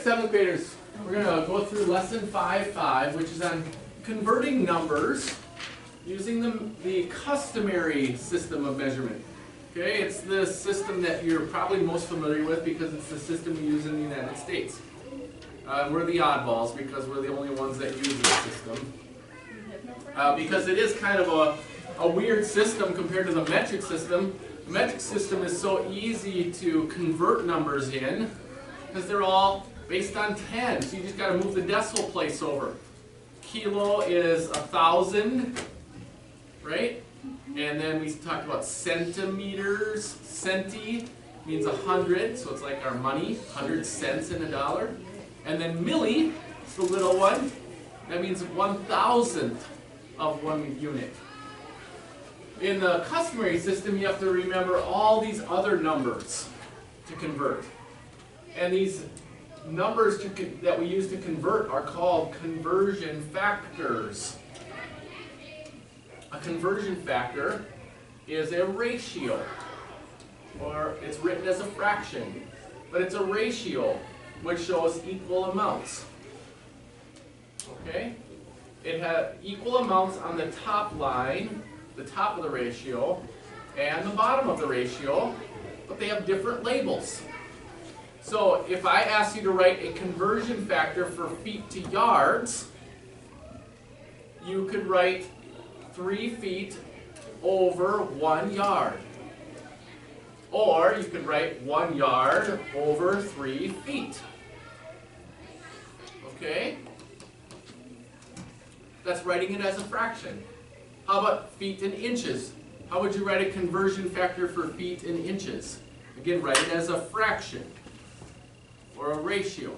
Seventh graders, we're going to go through lesson 5.5, which is on converting numbers using the customary system of measurement. Okay, it's the system that you're probably most familiar with because it's the system we use in the United States. We're the oddballs because we're the only ones that use this system. Because it is kind of a weird system compared to the metric system. The metric system is so easy to convert numbers in because they're all based on 10. So you just got to move the decimal place over. Kilo is 1,000, right? And then we talked about centimeters. Centi means 100, so it's like our money, 100 cents in a dollar. And then milli, it's the little one, that means 1,000th of 1 unit. In the customary system, you have to remember all these other numbers to convert. And these numbers that we use to convert are called conversion factors. A conversion factor is a ratio, or it's written as a fraction, but it's a ratio which shows equal amounts. Okay? It has equal amounts on the top line, the top of the ratio, and the bottom of the ratio, but they have different labels. So if I ask you to write a conversion factor for feet to yards, you could write 3 feet over 1 yard. Or you could write 1 yard over 3 feet. Okay? That's writing it as a fraction. How about feet and inches? How would you write a conversion factor for feet and inches? Again, write it as a fraction or a ratio.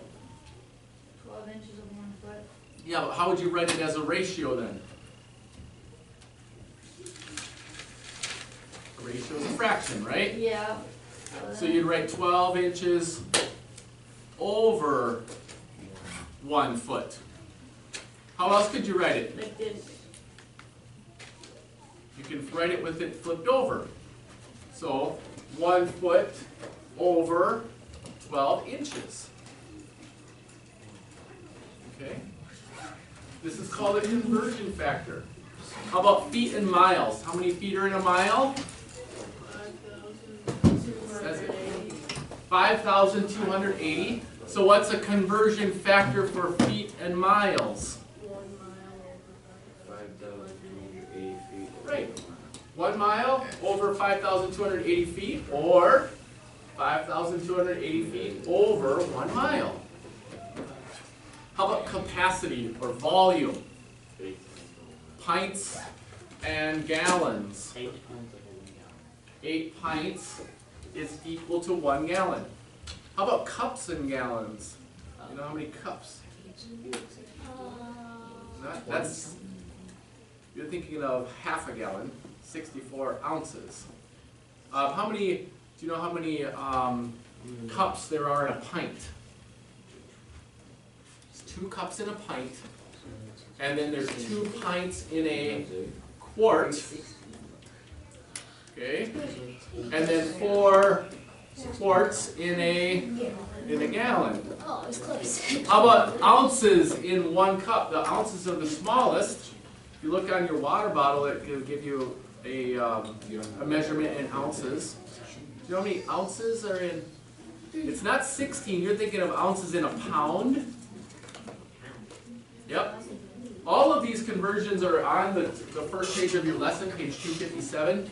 12 inches of 1 foot. Yeah, but how would you write it as a ratio then? A ratio is a fraction, right? Yeah. So you'd write 12 inches over 1 foot. How else could you write it? Like this. You can write it with it flipped over. So 1 foot over 12 inches. Okay? This is called a conversion factor. How about feet and miles? How many feet are in a mile? 5,280. So what's a conversion factor for feet and miles? 5,280 feet. Right. 1 mile over 5,280 feet, or 5,280 feet over 1 mile. How about capacity or volume? Pints and gallons. 8 pints is equal to 1 gallon. How about cups and gallons? You know how many cups? That's, you're thinking of half a gallon, 64 ounces. How many, do you know how many cups there are in a pint? There's 2 cups in a pint, and then there's 2 pints in a quart. Okay, and then 4 quarts in a gallon. Oh, it's close. How about ounces in 1 cup? The ounces are the smallest. If you look on your water bottle, it will give you a measurement in ounces. Do you know how many ounces are in? It's not 16. You're thinking of ounces in a pound. Yep. All of these conversions are on the first page of your lesson, page 257.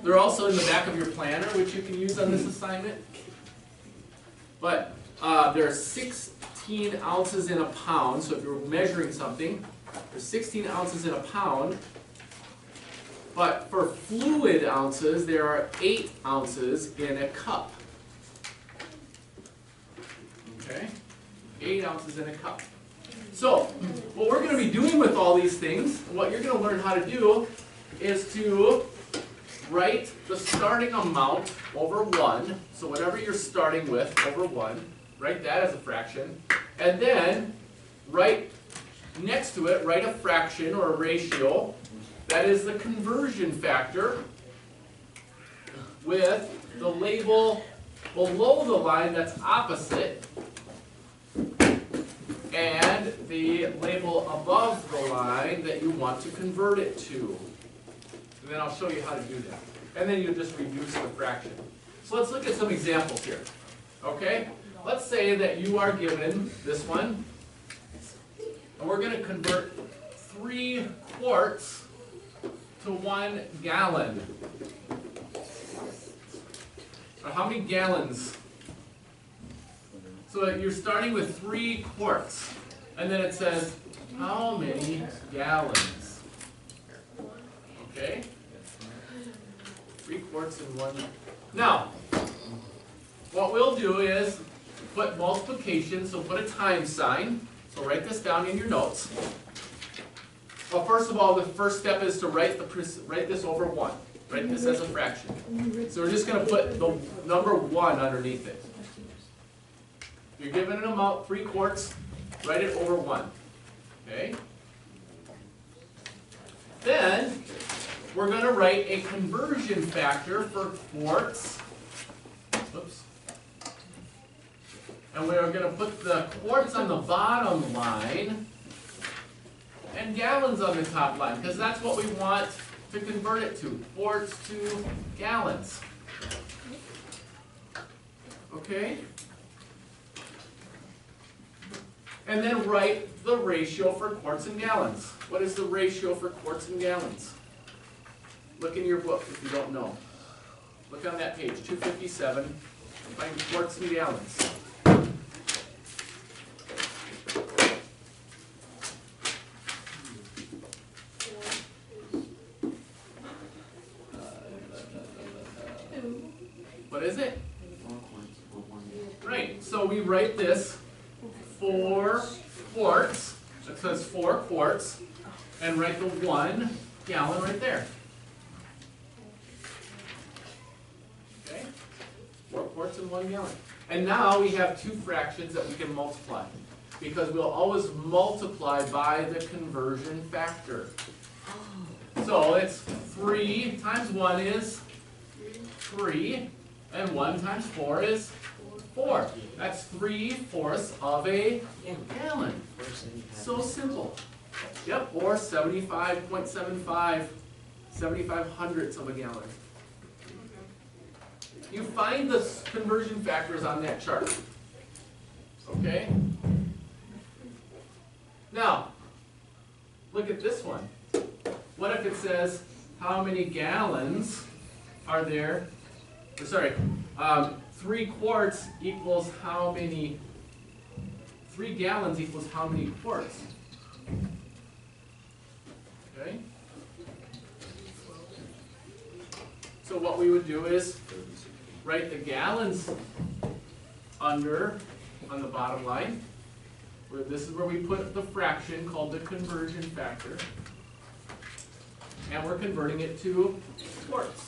They're also in the back of your planner, which you can use on this assignment. But there are 16 ounces in a pound, so if you're measuring something, there's 16 ounces in a pound. But for fluid ounces, there are 8 ounces in a cup. Okay? 8 ounces in a cup. So, what we're going to be doing with all these things, what you're going to learn how to do, is to write the starting amount over 1, so whatever you're starting with over 1, write that as a fraction, and then write next to it, write a fraction or a ratio, that is the conversion factor, with the label below the line that's opposite the label above the line that you want to convert it to. And then I'll show you how to do that. And then you just reduce the fraction. So let's look at some examples here. Okay? Let's say that you are given this one, and we're going to convert 3 quarts to 1 gallon. Or how many gallons? So you're starting with 3 quarts, and then it says, how many gallons? Okay? 3 quarts in 1. Now, what we'll do is put multiplication, so put a times sign. So write this down in your notes. Well, first of all, the first step is to write this over 1. Write this as a fraction. So we're just going to put the number 1 underneath it. You're given an amount, 3 quarts, write it over 1. Okay? Then, we're going to write a conversion factor for quarts. Oops. And we're going to put the quarts on the bottom line and gallons on the top line, because that's what we want to convert it to, quarts to gallons. Okay? And then write the ratio for quarts and gallons. What is the ratio for quarts and gallons? Look in your book if you don't know. Look on that page, 257, and find quarts and gallons. What is it? Right, so we write this 4 quarts, it says 4 quarts, and write the 1 gallon right there. Okay? 4 quarts and 1 gallon. And now we have 2 fractions that we can multiply, because we'll always multiply by the conversion factor. So it's 3 times 1 is 3, and 1 times 4 is 4. That's 3/4 of a gallon. So simple. Yep, or 75.75, 75 hundredths of a gallon. You find the conversion factors on that chart. Okay? Now, look at this one. What if it says, how many gallons are there? Or sorry, 3 quarts equals how many, 3 gallons equals how many quarts? Okay? So what we would do is write the gallons under on the bottom line. This is where we put the fraction called the conversion factor. And we're converting it to quarts.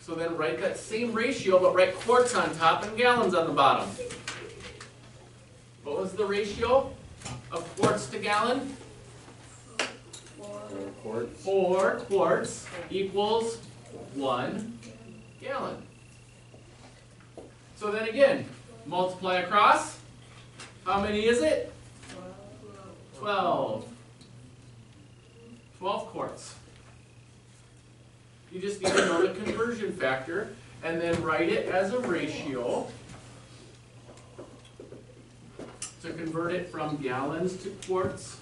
So then write that same ratio, but write quarts on top and gallons on the bottom. What was the ratio of quarts to gallon? 4 quarts. 4 quarts equals 1 gallon. So then again, multiply across. How many is it? 12. 12 quarts. You just need to know the conversion factor and then write it as a ratio to convert it from gallons to quarts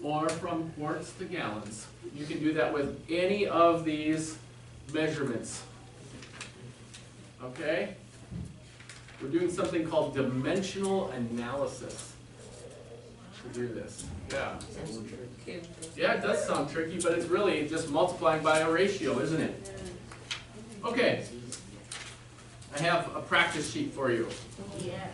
or from quarts to gallons. You can do that with any of these measurements. Okay? We're doing something called dimensional analysis to do this. Yeah. Yeah, it does sound tricky, but it's really just multiplying by a ratio, isn't it? Okay. I have a practice sheet for you. Yeah.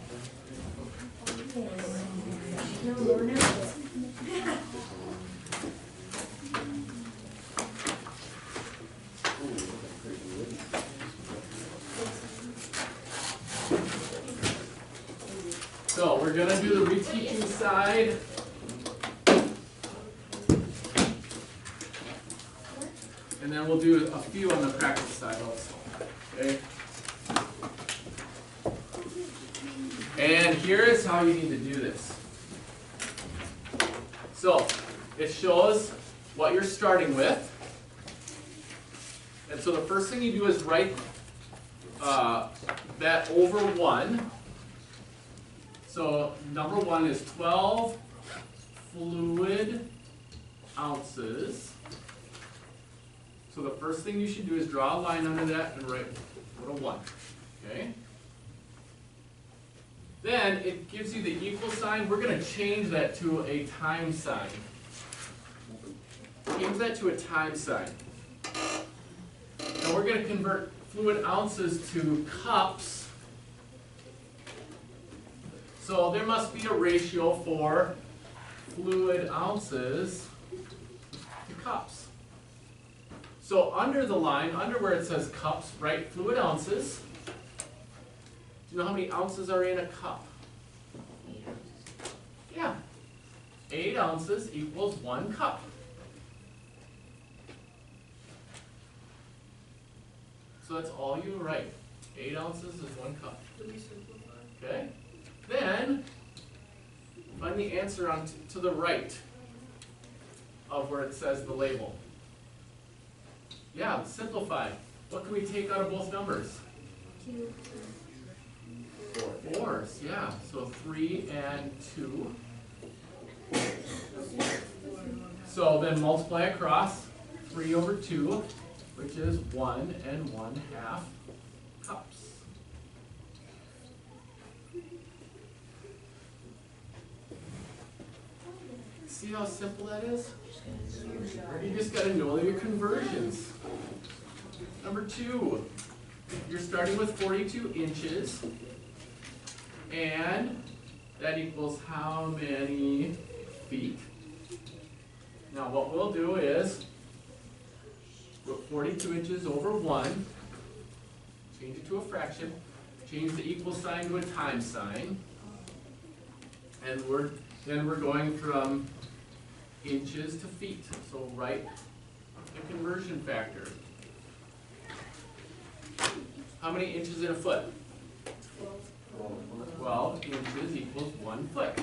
So we're going to do the reteaching side. And then we'll do a few on the practice side also. Okay? here's how you need to do this. So, it shows what you're starting with. And so the first thing you do is write that over 1. So number 1 is 12 fluid ounces. So the first thing you should do is draw a line under that and write put a 1. Okay? Then it gives you the equal sign. We're going to change that to a time sign. Change that to a time sign. Now we're going to convert fluid ounces to cups. So there must be a ratio for fluid ounces to cups. So under the line, under where it says cups, write fluid ounces. Do you know how many ounces are in a cup? 8 ounces. Yeah. 8 ounces equals 1 cup. So that's all you write. 8 ounces is 1 cup. Okay? Then, find the answer on to the right of where it says the label. Yeah, simplify. What can we take out of both numbers? 2. 4s, yeah. So 3 and 2. So then multiply across 3 over 2, which is 1 and 1/2 cups. See how simple that is? You just got to know your conversions. Number 2, you're starting with 42 inches, and that equals how many feet? Now what we'll do is put 42 inches over 1, change it to a fraction, change the equal sign to a time sign, and then we're going from inches to feet. So write the conversion factor. How many inches in a foot? 12 inches equals 1 foot.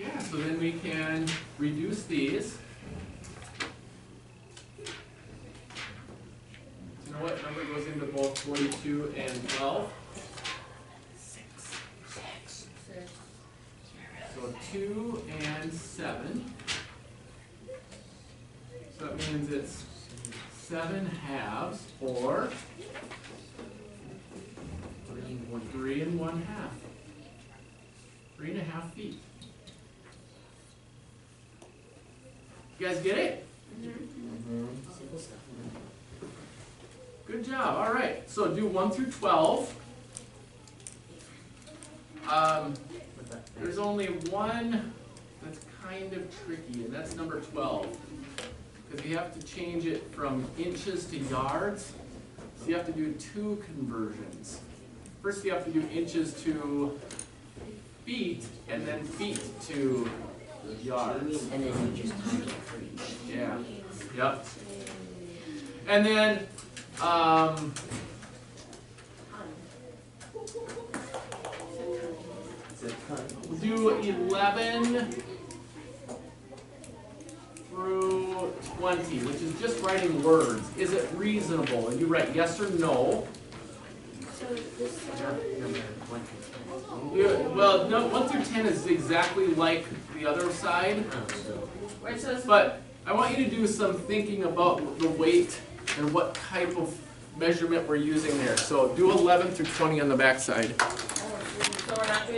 Yeah, so then we can reduce these. You know what number goes into both 42 and 12? 6. So 2 and 7. So that means it's 7 halves, or 3 and 1/2. 3.5 feet. You guys get it? Simple stuff. Good job. All right. So do 1 through 12. There's only one that's kind of tricky, and that's number 12. Because you have to change it from inches to yards. So you have to do 2 conversions. First you have to do inches to feet, and then feet to yards. And then you just time it for each. Yeah. Yep. And then we'll do 11 through 20, which is just writing words. Is it reasonable? And you write yes or no. So this Well, no, 1 through 10 is exactly like the other side. where it says But I want you to do some thinking about the weight and what type of measurement we're using there. So do 11 through 20 on the back side. so we're not doing